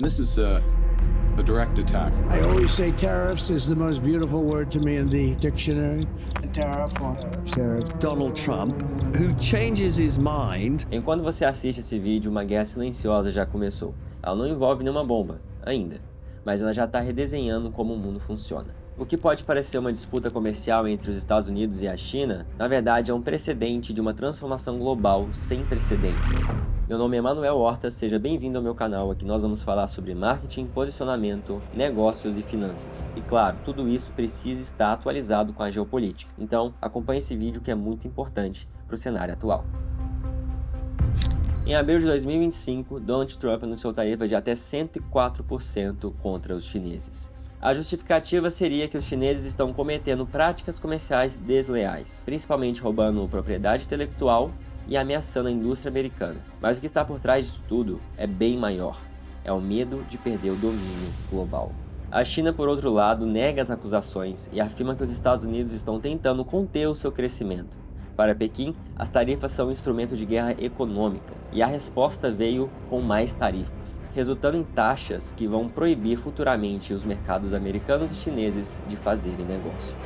This is a direct attack. I always say tariffs is the most beautiful word to me in the dictionary. Donald Trump, who changes his mind. Enquanto você assiste esse vídeo, uma guerra silenciosa já começou. Ela não envolve nenhuma bomba, ainda, mas ela já está redesenhando como o mundo funciona. O que pode parecer uma disputa comercial entre os Estados Unidos e a China, na verdade é um precedente de uma transformação global sem precedentes. Meu nome é Manuel Horta, seja bem-vindo ao meu canal. Aqui nós vamos falar sobre marketing, posicionamento, negócios e finanças. E claro, tudo isso precisa estar atualizado com a geopolítica. Então, acompanhe esse vídeo que é muito importante para o cenário atual. Em abril de 2025, Donald Trump anunciou tarifas de até 104% contra os chineses. A justificativa seria que os chineses estão cometendo práticas comerciais desleais, principalmente roubando propriedade intelectual e ameaçando a indústria americana. Mas o que está por trás disso tudo é bem maior. É o medo de perder o domínio global. A China, por outro lado, nega as acusações e afirma que os Estados Unidos estão tentando conter o seu crescimento. Para Pequim, as tarifas são um instrumento de guerra econômica, e a resposta veio com mais tarifas, resultando em taxas que vão proibir futuramente os mercados americanos e chineses de fazerem negócio.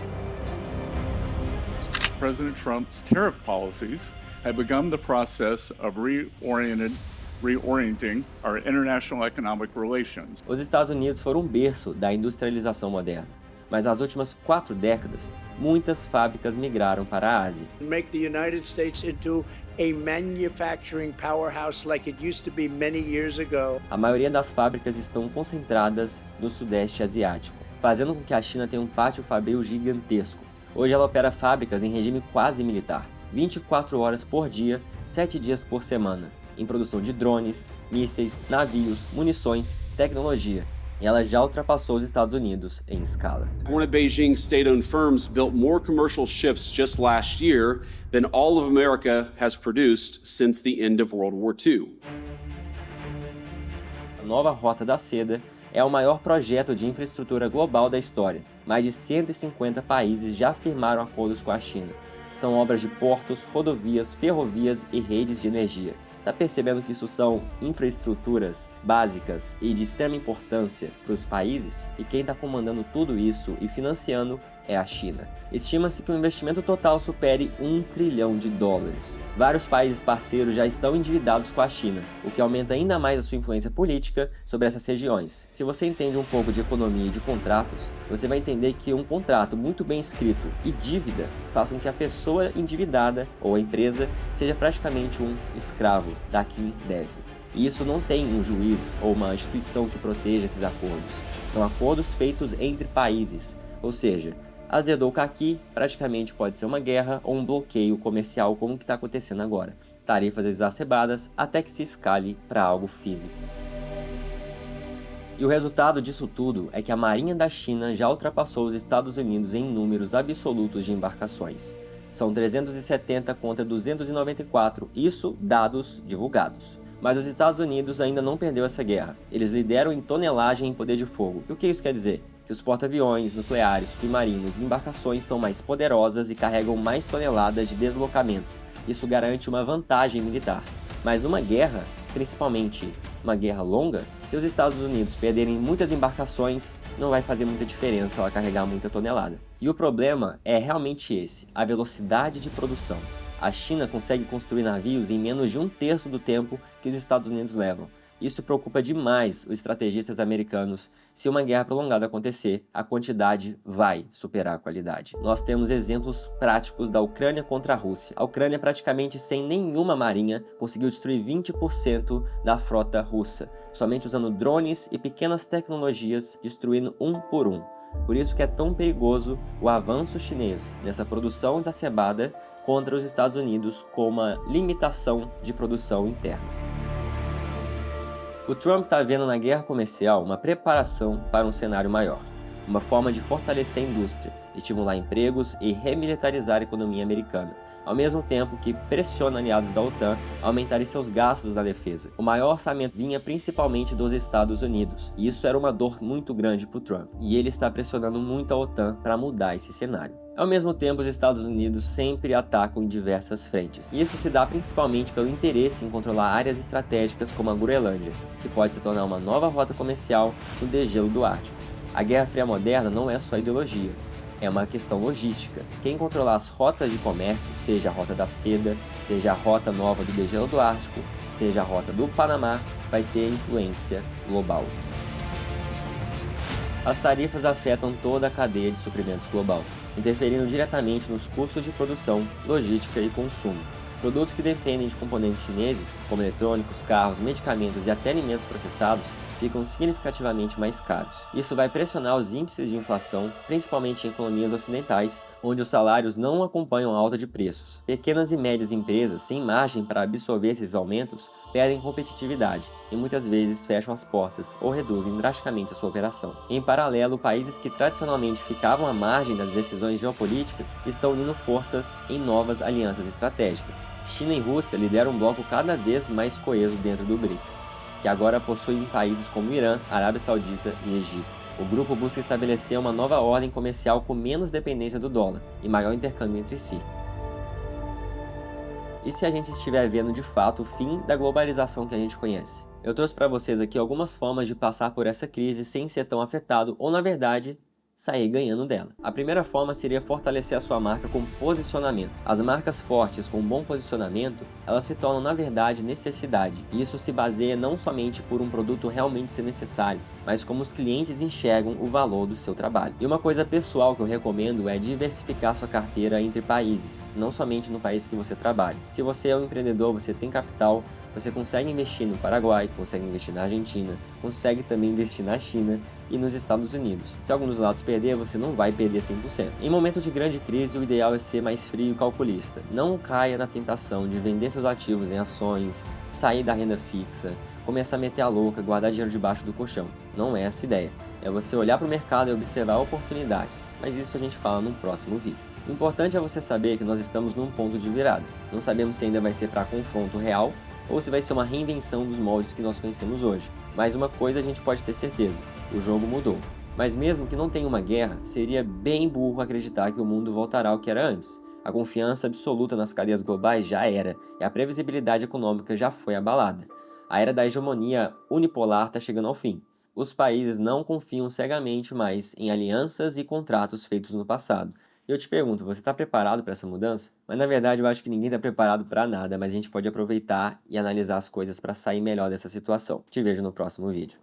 President Trump's tariff policies have begun the process of reorienting our international economic relations. Os Estados Unidos foram um berço da industrialização moderna. Mas nas últimas 4 décadas, muitas fábricas migraram para a Ásia. Make the United States into a manufacturing powerhouse like it used to be many years ago. A maioria das fábricas estão concentradas no Sudeste Asiático, fazendo com que a China tenha um pátio fabril gigantesco. Hoje ela opera fábricas em regime quase militar, 24 horas por dia, 7 dias por semana, em produção de drones, mísseis, navios, munições, tecnologia. E ela já ultrapassou os Estados Unidos em escala. One of Beijing's state-owned firms built more commercial ships just last year than all of America has produced since the end of World War II. A nova Rota da Seda é o maior projeto de infraestrutura global da história. Mais de 150 países já firmaram acordos com a China. São obras de portos, rodovias, ferrovias e redes de energia. Tá percebendo que isso são infraestruturas básicas e de extrema importância para os países? E quem está comandando tudo isso e financiando é a China. Estima-se que o investimento total supere $1 trilhão. Vários países parceiros já estão endividados com a China, o que aumenta ainda mais a sua influência política sobre essas regiões. Se você entende um pouco de economia e de contratos, você vai entender que um contrato muito bem escrito e dívida faz com que a pessoa endividada ou a empresa seja praticamente um escravo da quem deve. E isso não tem um juiz ou uma instituição que proteja esses acordos. São acordos feitos entre países, ou seja, azedou o caqui, praticamente pode ser uma guerra ou um bloqueio comercial como que está acontecendo agora. Tarifas exacerbadas até que se escale para algo físico. E o resultado disso tudo é que a Marinha da China já ultrapassou os Estados Unidos em números absolutos de embarcações. São 370 contra 294, isso dados divulgados. Mas os Estados Unidos ainda não perdeu essa guerra. Eles lideram em tonelagem em poder de fogo. E o que isso quer dizer? Que os porta-aviões, nucleares, submarinos e embarcações são mais poderosas e carregam mais toneladas de deslocamento. Isso garante uma vantagem militar. Mas numa guerra, principalmente uma guerra longa, se os Estados Unidos perderem muitas embarcações, não vai fazer muita diferença ela carregar muita tonelada. E o problema é realmente esse, a velocidade de produção. A China consegue construir navios em menos de 1/3 do tempo que os Estados Unidos levam. Isso preocupa demais os estrategistas americanos. Se uma guerra prolongada acontecer, a quantidade vai superar a qualidade. Nós temos exemplos práticos da Ucrânia contra a Rússia. A Ucrânia, praticamente sem nenhuma marinha, conseguiu destruir 20% da frota russa, somente usando drones e pequenas tecnologias, destruindo um por um. Por isso que é tão perigoso o avanço chinês nessa produção exacerbada contra os Estados Unidos com uma limitação de produção interna. O Trump está vendo na guerra comercial uma preparação para um cenário maior, uma forma de fortalecer a indústria, estimular empregos e remilitarizar a economia americana, ao mesmo tempo que pressiona aliados da OTAN a aumentarem seus gastos na defesa. O maior orçamento vinha principalmente dos Estados Unidos, e isso era uma dor muito grande para o Trump, e ele está pressionando muito a OTAN para mudar esse cenário. Ao mesmo tempo, os Estados Unidos sempre atacam em diversas frentes. Isso se dá principalmente pelo interesse em controlar áreas estratégicas como a Groenlândia, que pode se tornar uma nova rota comercial no degelo do Ártico. A Guerra Fria moderna não é só ideologia, é uma questão logística. Quem controlar as rotas de comércio, seja a rota da seda, seja a rota nova do degelo do Ártico, seja a rota do Panamá, vai ter influência global. As tarifas afetam toda a cadeia de suprimentos global, interferindo diretamente nos custos de produção, logística e consumo. Produtos que dependem de componentes chineses, como eletrônicos, carros, medicamentos e até alimentos processados, ficam significativamente mais caros. Isso vai pressionar os índices de inflação, principalmente em economias ocidentais, onde os salários não acompanham a alta de preços. Pequenas e médias empresas, sem margem para absorver esses aumentos, perdem competitividade e muitas vezes fecham as portas ou reduzem drasticamente a sua operação. Em paralelo, países que tradicionalmente ficavam à margem das decisões geopolíticas estão unindo forças em novas alianças estratégicas. China e Rússia lideram um bloco cada vez mais coeso dentro do BRICS, que agora possui países como Irã, Arábia Saudita e Egito. O grupo busca estabelecer uma nova ordem comercial com menos dependência do dólar e maior intercâmbio entre si. E se a gente estiver vendo de fato o fim da globalização que a gente conhece? Eu trouxe para vocês aqui algumas formas de passar por essa crise sem ser tão afetado ou, na verdade, sair ganhando dela. A primeira forma seria fortalecer a sua marca com posicionamento. As marcas fortes com bom posicionamento, elas se tornam na verdade necessidade. E isso se baseia não somente por um produto realmente ser necessário, mas como os clientes enxergam o valor do seu trabalho. E uma coisa pessoal que eu recomendo é diversificar sua carteira entre países, não somente no país que você trabalha. Se você é um empreendedor, você tem capital, você consegue investir no Paraguai, consegue investir na Argentina, consegue também investir na China e nos Estados Unidos. Se algum dos lados perder, você não vai perder 100%. Em momentos de grande crise, o ideal é ser mais frio e calculista. Não caia na tentação de vender seus ativos em ações, sair da renda fixa, começar a meter a louca, guardar dinheiro debaixo do colchão. Não é essa a ideia. É você olhar para o mercado e observar oportunidades. Mas isso a gente fala num próximo vídeo. O importante é você saber que nós estamos num ponto de virada. Não sabemos se ainda vai ser para confronto real ou se vai ser uma reinvenção dos moldes que nós conhecemos hoje. Mas uma coisa a gente pode ter certeza, o jogo mudou. Mas mesmo que não tenha uma guerra, seria bem burro acreditar que o mundo voltará ao que era antes. A confiança absoluta nas cadeias globais já era, e a previsibilidade econômica já foi abalada. A era da hegemonia unipolar está chegando ao fim. Os países não confiam cegamente mais em alianças e contratos feitos no passado. Eu te pergunto, você está preparado para essa mudança? Mas na verdade eu acho que ninguém está preparado para nada, mas a gente pode aproveitar e analisar as coisas para sair melhor dessa situação. Te vejo no próximo vídeo.